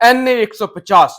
NA 150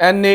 NA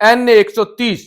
NA 130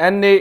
NA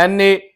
NA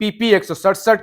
PP 167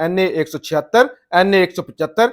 NA 176, NA 175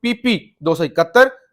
PP 271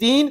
3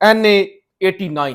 NA 89,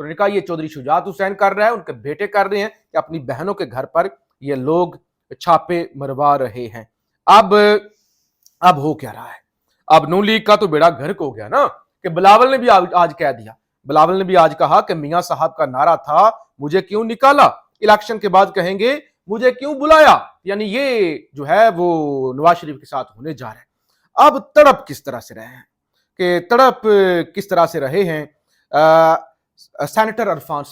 تو انہوں نے کہا یہ چودھری شجاعت حسین کر رہا ہے, ان کے بیٹے کر رہے ہیں کہ اپنی بہنوں کے گھر پر یہ لوگ چھاپے مروا رہے ہیں. اب ہو کیا رہا ہے؟ اب نون لیگ کا تو بیڑا گھرک ہو گیا نا, کہ بلاول نے بھی آج کہہ دیا, بلاول نے بھی آج کہا کہ میاں صاحب کا نعرہ تھا مجھے کیوں نکالا, الیکشن کے بعد کہیں گے مجھے کیوں بلایا. یعنی یہ جو ہے وہ نواز شریف کے ساتھ ہونے جا رہا ہے. اب تڑپ کس طرح سے رہے ہیں, کہ تڑپ کس طرح سے رہے ہیں سینیٹر عرفان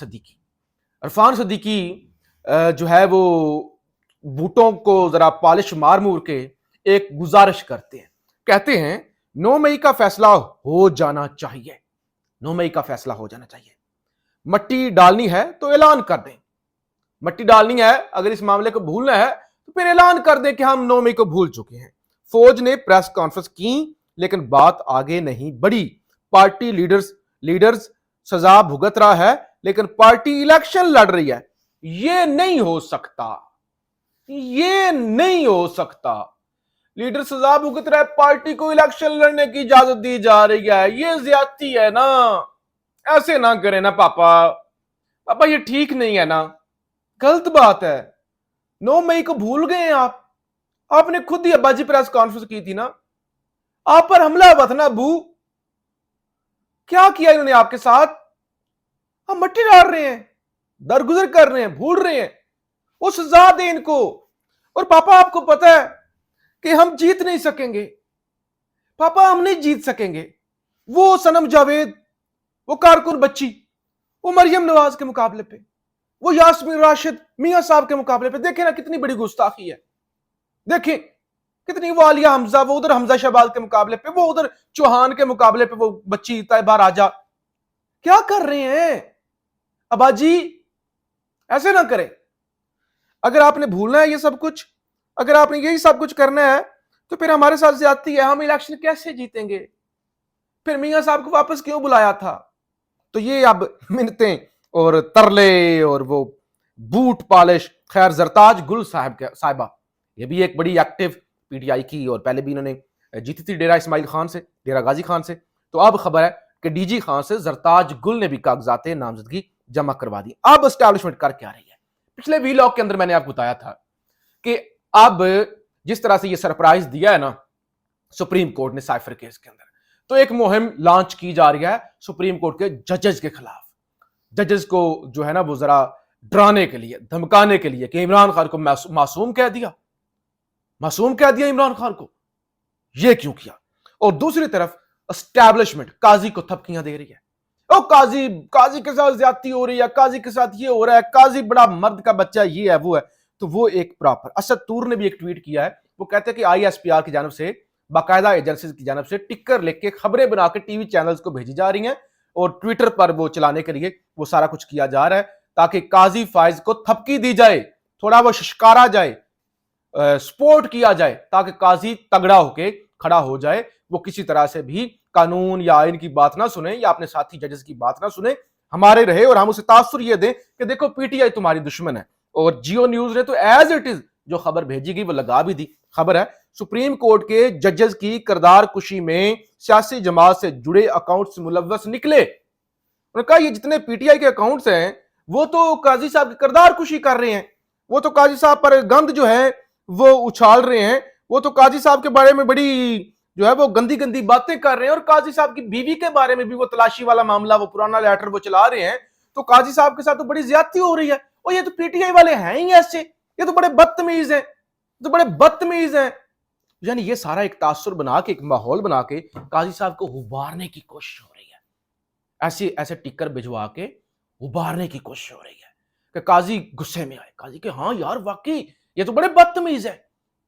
صدیقی جو ہے وہ بوٹوں کو ذرا پالش مار مور کے ایک گزارش کرتے ہیں, کہتے ہیں 9 مئی کا فیصلہ ہو جانا چاہیے, 9 مئی کا فیصلہ ہو جانا چاہیے. مٹی ڈالنی ہے تو اعلان کر دیں, مٹی ڈالنی ہے, اگر اس معاملے کو بھولنا ہے تو پھر اعلان کر دیں کہ ہم 9 مئی کو بھول چکے ہیں. فوج نے پریس کانفرنس کی لیکن بات آگے نہیں بڑھی. پارٹی لیڈرز سزا بھگت رہا ہے لیکن پارٹی الیکشن لڑ رہی ہے. یہ نہیں ہو سکتا, یہ نہیں ہو سکتا. لیڈر سزا بھگت رہا ہے, پارٹی کو الیکشن لڑنے کی اجازت دی جا رہی ہے. یہ زیادتی ہے نا, ایسے نہ کریں نا پاپا, یہ ٹھیک نہیں ہے نا, غلط بات ہے. 9 مئی کو بھول گئے ہیں آپ نے خود ہی ابا جی پریس کانفرنس کی تھی نا, آپ پر حملہ ہوا تھا نا ابو. کیا کیا انہوں نے آپ کے ساتھ؟ ہم مٹی ڈال رہے ہیں, درگزر کر رہے ہیں, بھول رہے ہیں. وہ سزا دیں ان کو. اور پاپا آپ کو پتا ہے کہ ہم جیت نہیں سکیں گے, پاپا ہم نہیں جیت سکیں گے. وہ صنم جاوید, وہ کارکن بچی, وہ مریم نواز کے مقابلے پہ, وہ یاسمین راشد میاں صاحب کے مقابلے پہ دیکھیں نا کتنی بڑی گستاخی ہے. دیکھیں کتنی, وہ عالیہ حمزہ, وہ ادھر حمزہ شہباز کے مقابلے پہ, وہ ادھر چوہان کے مقابلے پہ وہ بچی طیبہ راجہ. کیا کر رہے ہیں ابا جی؟ ایسے نہ کریں. اگر آپ نے بھولنا ہے یہ سب کچھ, اگر آپ نے یہی سب کچھ کرنا ہے تو پھر ہمارے ساتھ زیادتی ہے. ہم الیکشن کیسے جیتیں گے؟ پھر میاں صاحب کو واپس کیوں بلایا تھا؟ تو یہ اب منتیں اور ترلے اور وہ بوٹ پالش. خیر زرتاج گل صاحبہ یہ بھی ایک بڑی ایکٹیو پی ٹی آئی کی, اور پہلے بھی انہوں نے جیتی تھی ڈیرہ اسماعیل خان سے, ڈیرہ غازی خان سے. تو اب خبر ہے کہ ڈی جی خان سے زرتاج گل نے بھی کاغذات نامزدگی جمع کروا دی. اب اسٹیبلشمنٹ کر کے آ رہی ہے. پچھلے ویلاگ کے اندر میں نے آپ کو بتایا تھا کہ اب جس طرح سے یہ سرپرائز دیا ہے نا سپریم کورٹ نے سائفر کیس کے اندر, تو ایک مہم لانچ کی جا رہی ہے سپریم کورٹ کے ججز کے خلاف. ججز کو جو ہے نا وہ ذرا ڈرانے کے لیے, دھمکانے کے لیے کہ عمران خان کو معصوم کہہ دیا, معصوم کہہ دیا عمران خان کو, یہ کیوں کیا؟ اور دوسری طرف اسٹیبلشمنٹ قاضی کو تھپکیاں دے رہی ہے. او قاضی کے ساتھ زیادتی ہو رہی ہے, قاضی کے ساتھ یہ ہو رہا ہے, قاضی بڑا مرد کا بچہ, یہ ہے وہ ہے. تو وہ ایک پراپر اسد طور نے بھی ایک ٹویٹ کیا ہے, وہ کہتے ہیں کہ آئی ایس پی آر کی جانب سے, باقاعدہ ایجنسیز کی جانب سے ٹکر لکھ کے خبریں بنا کے ٹی وی چینلز کو بھیجی جا رہی ہیں, اور ٹویٹر پر وہ چلانے کے لیے وہ سارا کچھ کیا جا رہا ہے تاکہ قاضی فائز کو تھپکی دی جائے, تھوڑا وہ ششکارا جائے, سپورٹ کیا جائے, تاکہ قاضی تگڑا ہو کے کھڑا ہو جائے. وہ کسی طرح سے بھی قانون یا آئین کی بات نہ سنیں یا اپنے ساتھی ججز کی بات نہ سنیں, ہمارے رہے, اور ہم اسے تاثر یہ دیں کہ دیکھو پی ٹی آئی تمہاری دشمن ہے. اور جیو نیوز نے تو ایز اٹ از جو خبر بھیجی گئی وہ لگا بھی دی. خبر ہے سپریم کورٹ کے ججز کی کردار کشی میں سیاسی جماعت سے جڑے اکاؤنٹس ملوث نکلے. انہوں نے کہا یہ جتنے پی ٹی آئی کے اکاؤنٹس ہیں وہ تو قاضی صاحب کی کردار کشی کر رہے ہیں, وہ تو قاضی صاحب پر گند جو ہے وہ اچھال رہے ہیں, وہ تو قاضی صاحب کے بارے میں بڑی جو ہے وہ گندی گندی باتیں کر رہے ہیں, اور قاضی صاحب کی بیوی کے بارے میں بھی وہ تلاشی والا معاملہ, وہ پرانا لیٹر وہ چلا رہے ہیں. تو قاضی صاحب کے ساتھ تو بڑی زیادتی ہو رہی ہے. اور یہ تو پی ٹی آئی والے ہیں ہی ایسے, یہ تو بڑے بدتمیز ہیں, تو بڑے بدتمیز ہیں. یعنی یہ سارا ایک تاثر بنا کے, ایک ماحول بنا کے قاضی صاحب کو ابھارنے کی کوشش ہو رہی ہے, ایسے ٹکر بھجوا کے ابھارنے کی کوشش ہو رہی ہے کہ قاضی غصے میں آئے, قاضی کہ ہاں یار واقعی یہ تو بڑے بدتمیز ہیں,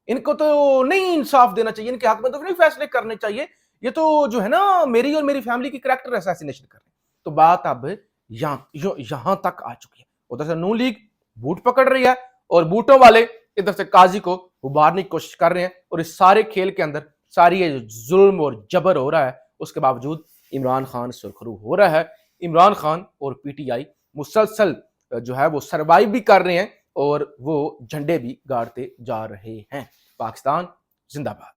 ان کو تو نہیں انصاف دینا چاہیے, ان کے حق میں تو نہیں فیصلے کرنے چاہیے, یہ تو جو ہے نا میری اور میری فیملی کی کریکٹر اسیسینیشن کر رہے ہیں. تو بات اب یہاں تک آ چکی ہے. ادھر سے نون لیگ بوٹ پکڑ رہی ہے اور بوٹوں والے ادھر سے قاضی کو ابھارنے کی کوشش کر رہے ہیں, اور اس سارے کھیل کے اندر ساری یہ ظلم اور جبر ہو رہا ہے, اس کے باوجود عمران خان سرخرو ہو رہا ہے. عمران خان اور پی ٹی آئی مسلسل جو ہے وہ سروائیو بھی کر رہے ہیں اور وہ جھنڈے بھی گاڑتے جا رہے ہیں. پاکستان زندہ باد.